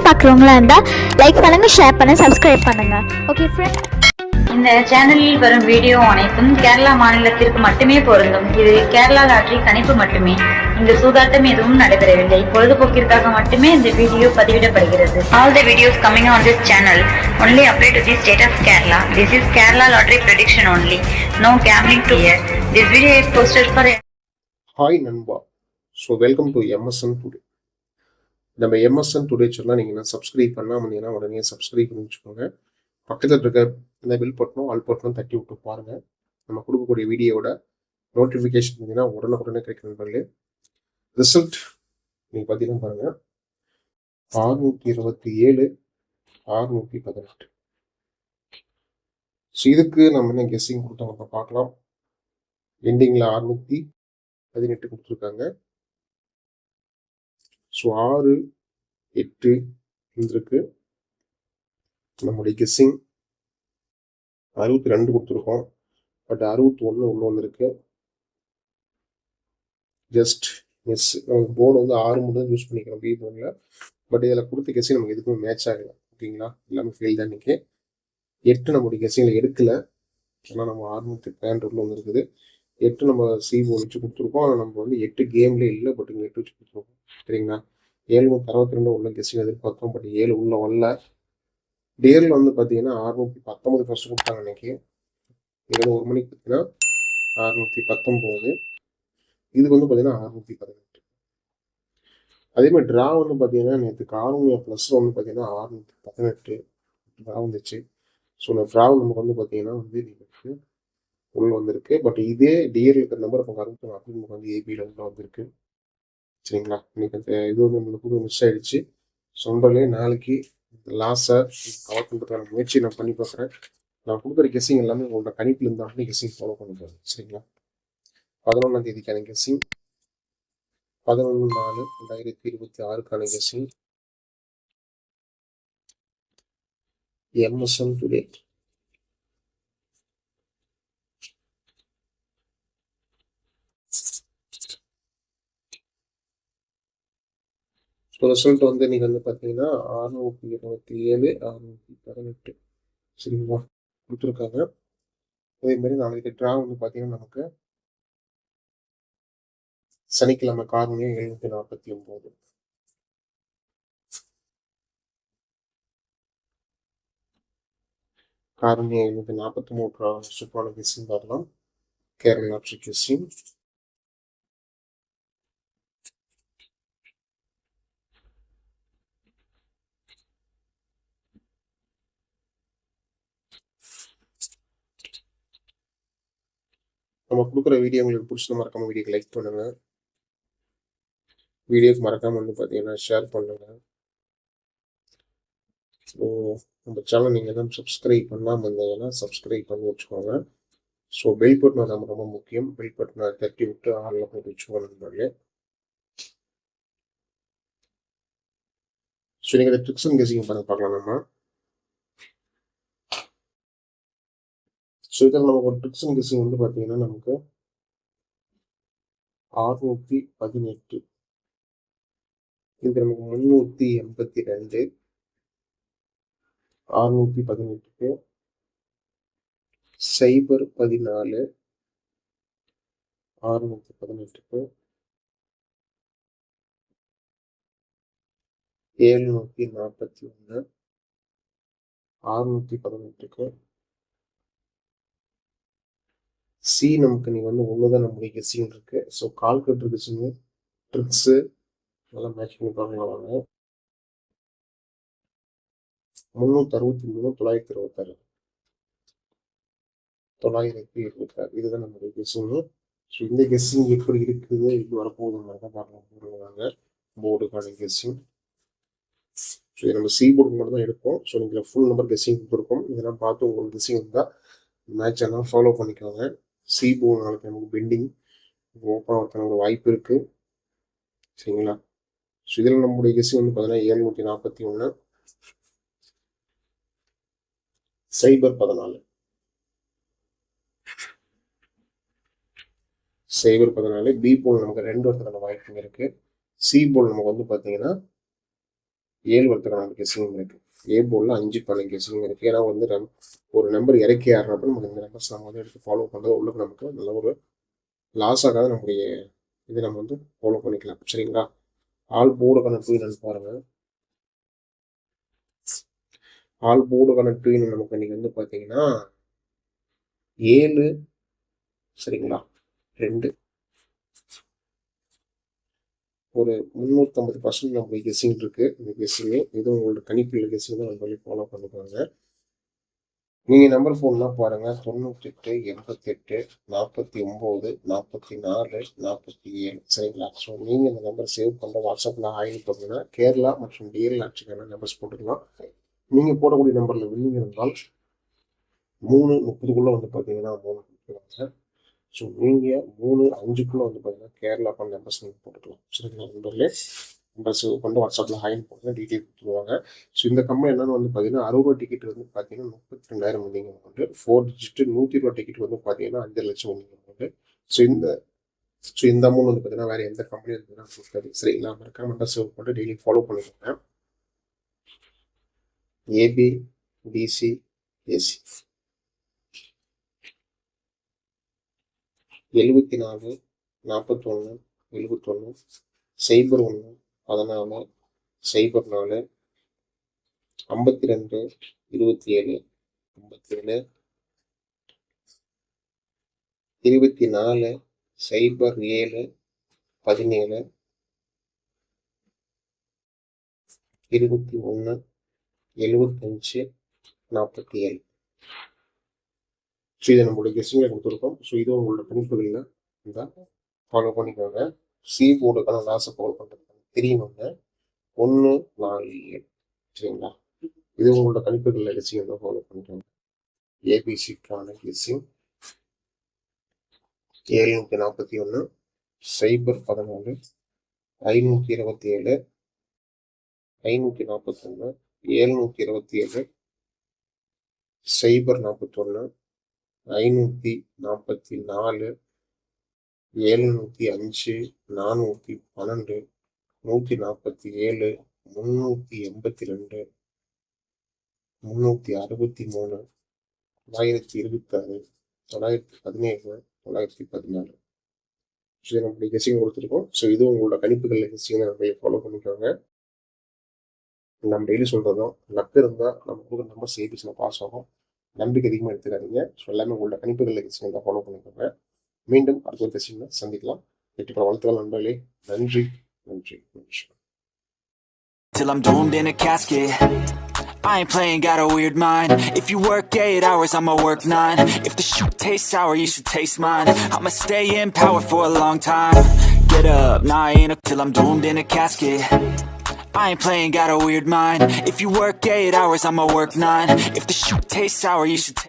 பார்க்குறவங்களா இருந்தால் லைக் பண்ணுங்கள், ஷேர் பண்ணுங்கள், சப்ஸ்கிரைப் பண்ணுங்கள். ஓகே ஃப்ரெண்ட், இந்த சேனலில் வரும் வீடியோ அனைத்தும் கேரளா மாநிலத்திற்கு மட்டுமே பொருந்தும். இது கேரளா லாட்டரி கணிப்பு மட்டுமே. இங்கு சூதாட்டம் எதுவும் நடைபெறவில்லை. பொழுதுபோக்கிற்காக மட்டுமே இந்த video பதிவிடப்படுகிறது. All the videos coming on this channel only apply to the state of Kerala. This is Kerala lottery prediction only. No gambling to here. This video is posted for. Hi நண்பா. So welcome to MSN today. நம்ம MSN today சொன்னால் நீங்கள் என்ன subscribe பண்ணாமல் இருந்தீங்கன்னா உடனே subscribe பண்ணி வச்சுக்கோங்க. பக்கத்தில் இருக்க இந்த பில் பட்டனும் ஆல் பட்டனும் தட்டி விட்டு பாருங்கள். நம்ம கொடுக்கக்கூடிய வீடியோவோட நோட்டிஃபிகேஷன் பார்த்தீங்கன்னா உடனுக்குடனே கிடைக்கிற நண்பர்களே. ரிசல்ட் நீங்கள் பார்த்தீங்கன்னா பாருங்கள், 627, 618. ஸோ இதுக்கு நம்ம என்ன கெஸ்ஸிங் கொடுத்தவங்க பார்க்கலாம். எண்டிங்கில் 618 கொடுத்துருக்காங்க. ஸோ 6, 8 இருந்திருக்கு. நம்முடைய கெஸ்ஸிங் 62 கொடுத்துருக்கோம். பட் 61 உள்ள வந்திருக்கு. Just miss. நமக்கு போர்டு வந்து 6 மட்டும் யூஸ் பண்ணிக்கிறோம் பி போர்டில். பட் இதில் கொடுத்த கெஸ்ஸிங் நமக்கு எதுக்குமே மேட்ச் ஆகலை. ஓகேங்களா, எல்லாமே ஃபெயில் தான். இன்றைக்கி 8 நம்முடைய கெஸ்ஸிங்கில் எடுக்கலை. ஆனால் நம்ம 612 உள்ள வந்துருக்குது. 8 நம்ம சிஓ வச்சு கொடுத்துருக்கோம். ஆனால் நம்ம வந்து 8 கேம்லேயே இல்லை. பட் இங்கே 8 வச்சு கொடுத்துருக்கோம். சரிங்களா, 762 உள்ள கெஸ்ஸிங் எதிர்பார்த்தோம். பட் 7 உள்ள வரல. டேரில் வந்து பார்த்தீங்கன்னா 619 ஃபர்ஸ்ட் கொடுத்தாங்க அன்னைக்கு. இது 1 மணிக்கு பார்த்தீங்கன்னா 619. இதுக்கு வந்து பார்த்தீங்கன்னா 618. அதே மாதிரி ட்ரா வந்து பார்த்தீங்கன்னா நேற்று காரூனியா ப்ளஸ் வந்து பார்த்தீங்கன்னா 618 ட்ரா வந்துச்சு. ஸோ இந்த ட்ரா நமக்கு வந்து பார்த்தீங்கன்னா வந்து நீங்கள் உள்ள வந்திருக்கு. பட் இதே டிஆர் இருக்கிற நம்பர் இப்போ 61 அப்படின்னு நமக்கு வந்து ஏபியில் உள்ள வந்திருக்கு. சரிங்களா, இன்னைக்கு அந்த இது வந்து நம்மளுக்கு புது மிஸ் ஆயிடுச்சு. சொந்தலே நாளைக்கு லாஸை கவர் பண்ணுறதுக்கான முயற்சி நான் பண்ணி பார்க்குறேன். நான் கொடுக்குற கெஸ்ஸிங் எல்லாமே உங்களோட கணிப்பில் இருந்தாலும் கெஸ்ஸிங் ஃபாலோ பண்ண போகிறேன். சரிங்களா, 11ஆம் தேதிக்கான கெஸ்ஸிங், 11/4/2026க்கான guessing, MSN today. So result வந்து இன்னைக்கு வந்து பார்த்தீங்கன்னா 627, 618. சரிங்களா, கொடுத்துருக்காங்க. அதே மாதிரி நாளைக்கு ட்ரா வந்து பார்த்தீங்கன்னா நமக்கு சனிக்கிழமை காரணியம் 749. காரணியம் 743 சூப்பரான கெஸ்ஸிங் பார்க்கலாம். Kerala lottery guessing. நம்ம கொடுக்குற வீடியோ உங்களுக்கு பிடிச்சது மறக்காம வீடியோக்கு லைக் பண்ணுங்க. வீடியோக்கு மறக்காம வந்து பார்த்தீங்கன்னா ஷேர் பண்ணுங்க. ஸோ நம்ம சேனல் நீங்கள் எல்லாம் சப்ஸ்கிரைப் பண்ணாமல் இருந்தீங்கன்னா சப்ஸ்கிரைப் பண்ணி வச்சுக்கோங்க. ஸோ பெல் பட்டன் நம்ம ரொம்ப முக்கியம். பெல் பட்டனை தட்டி விட்டு ஆளில் போட்டு வச்சுக்கோங்க. ஸோ நீங்கள் இந்த ட்ரிக்ஸ் அண்ட் கெஸ்ஸிங் பண்ண பார்க்கலாம் நம்ம. ஸோ இதில் நமக்கு ஒரு ட்ரிக்ஸ் அண்ட் கெஸ்ஸிங் வந்து பார்த்தீங்கன்னா நமக்கு 618. இதுக்கு நமக்கு 382, 618க்கு 014, 618க்கு 741, 618க்கு சி நமக்கு நீங்கள் வந்து ஒன்றுதான் நம்முடைய கெஸ்ஸிங் இருக்கு. ஸோ கால்குலேட்டர் கெஸ்ஸிங்கு ட்ரிக்ஸு நல்லா மேட்ச் பண்ணி பார்க்கலாம் வாங்க. 363, 926, 926 இதுதான் நம்முடைய கெஸ்ஸிங்கு. ஸோ இந்த கெஸ்ஸிங் எப்படி இருக்குது, இது வரப்போகுதுன்னு தான் பார்க்கலாம். போர்டுக்கான கெஸ்ஸிங். ஸோ இது நம்ம சி போர்டுக்கு மட்டும் தான் எடுப்போம். ஸோ நீங்கள் ஃபுல் நம்பர் கெஸ்ஸிங் கொடுத்துருக்கோம். இதெல்லாம் பார்த்து உங்களுக்கு கெஸ்ஸிங் இருந்தால் மேட்ச் எல்லாம் ஃபாலோ பண்ணிக்கோங்க. சி போர்டு நாளைக்கு நமக்கு பெண்டிங் ஓப்பன் ஆகிறதுக்கான ஒரு வாய்ப்பு இருக்குது. சரிங்களா, ஸோ இதில் நம்முடைய கெஸ்ஸிங் வந்து பார்த்தீங்கன்னா 741, 014, 014. பி போல் நமக்கு 2 வரதுக்கான வாய்ப்புங்க இருக்கு. சி போல் நமக்கு வந்து பார்த்தீங்கன்னா 7 வரதுக்கான கெஸ்ஸிங் இருக்குது. ஏ போர்டில் 5க்கான கெஸ்ஸிங் இருக்குது. ஏன்னா வந்து ஒரு நம்பர் இறக்கி ஆடுறப்ப நமக்கு இந்த நம்பர்ஸ் நம்ம வந்து எடுத்து ஃபாலோ பண்ணுறது உள்ளுக்கு நமக்கு நல்ல ஒரு லாஸ் ஆகாத நம்முடைய இது நம்ம வந்து ஃபாலோ பண்ணிக்கலாம். சரிங்களா? ஆல் போர்டுக்கான டூ என்னன்னு பாருங்கள். ஆல் போர்டுக்கான டூ நமக்கு இன்னைக்கு வந்து பார்த்தீங்கன்னா 7 சரிங்களா 2 ஒரு 350% நம்மளுடைய கெஸ்ஸிங் இருக்கு. இந்த கெஸ்ஸிங்கு இது உங்களோட கணிப்பில் கெஸ்ஸிங் தான் நம்ம ஃபாலோ பண்ணிப்பாங்க. நீங்கள் நம்பர் ஃபோன்லாம் பாருங்கள் 98 88 49 44 47 சரிங்களா? ஸோ நீங்கள் இந்த நம்பர் சேவ் பண்ணுற வாட்ஸ்அப்பில் ஆயில் பார்த்தீங்கன்னா கேரளா மற்றும் டிஎல் ஆட்சிக்கான நம்பர்ஸ் போட்டுக்கலாம். நீங்கள் போடக்கூடிய நம்பரில் வில்லிங் இருந்தால் 3:30 வந்து பார்த்தீங்கன்னா 3 கொடுக்குறாங்க. ஸோ நீங்கள் 3:05 வந்து பார்த்தீங்கன்னா கேரளாக்கான நம்பர்ஸ் நீங்கள் போட்டுக்கலாம். சரிங்களா? நம்பர்லேயே நம்பர் சேவ் பண்ணிட்டு வாட்ஸ்அப்பில் ஹைன் போட்டு டீட்டெயில் கொடுத்துருவாங்க. ஸோ இந்த கம்பெனி என்னென்னு வந்து பார்த்தீங்கன்னா 60 டிக்கெட் வந்து பார்த்தீங்கன்னா 32,000 வந்தீங்க அமௌண்ட்டு. 4 டிஜிட் 120 டிக்கெட் வந்து பார்த்தீங்கன்னா 5 லட்சம் வந்தீங்க அமௌண்ட்டு. ஸோ இந்த அமௌண்ட் வந்து பார்த்தீங்கன்னா வேறு எந்த கம்பெனி வந்து கொடுக்காது. சரிங்களா? மறக்காம நம்பர் சேவ் பண்ணிட்டு டெய்லி ஃபாலோ பண்ணிக்கோங்க. ஏபி டிசி ஏசி 74 41 71 01 14 04 52 27 57 24 07 17 21 75 47. ஸோ இதை நம்மளோட கெஸ்டிங்கில் கொடுத்துருக்கோம். ஸோ இது உங்களோட கணிப்புகளில் இருந்தால் ஃபாலோ பண்ணிக்கோங்க. சி போர்டுக்கான லாஸை ஃபாலோ பண்ணுறதுக்கான தெரியணுங்க 1 4 7 சரிங்களா? இது உங்களோட கணிப்புகளில் கெஸ்டிங் இருந்தால் ஃபாலோ பண்ணிக்கோங்க. ஏபிசிக்கான கெஸ்டிங் 741 014 527 541 727 041 544 705 412 147 382 363 926 917 914. ஸோ நம்மளுடைய கெஸ்டிங் கொடுத்துருக்கோம். ஸோ இது உங்களோட கணிப்புகளில் கெஸ்டிங் நம்ம ஃபாலோ பண்ணிக்கோங்க. நம்ம டெய்லி சொல்கிறதும் லக் இருந்தால் நம்ம கொடுக்குற நம்பர் சேபிஸில் பாஸ் ஆகும். நம்பிக்கை அதிகமாக எடுத்துக்காதீங்க. ஸோ எல்லாமே உங்களோட கணிப்புகளில் கெஸ்டிங் தான் ஃபாலோ பண்ணிக்கோங்க. மீண்டும் அடுத்த ஒரு கெஸ்டிங்கில் சந்திக்கலாம். வெற்றி பெற வாழ்த்துக்கள் நண்பர்களே. நன்றி நன்றி நன்றி. Till I'm doomed in a casket, I ain't playing, got a weird mind. If you work 8 hours, I'ma work 9. If the shoot tastes sour, you should taste mine. I'ma stay in power for a long time. Get up, nah, I ain't till I'm doomed in a casket. I ain't playing, got a weird mind. If you work 8 hours, I'ma work 9. If the shoot tastes sour, you should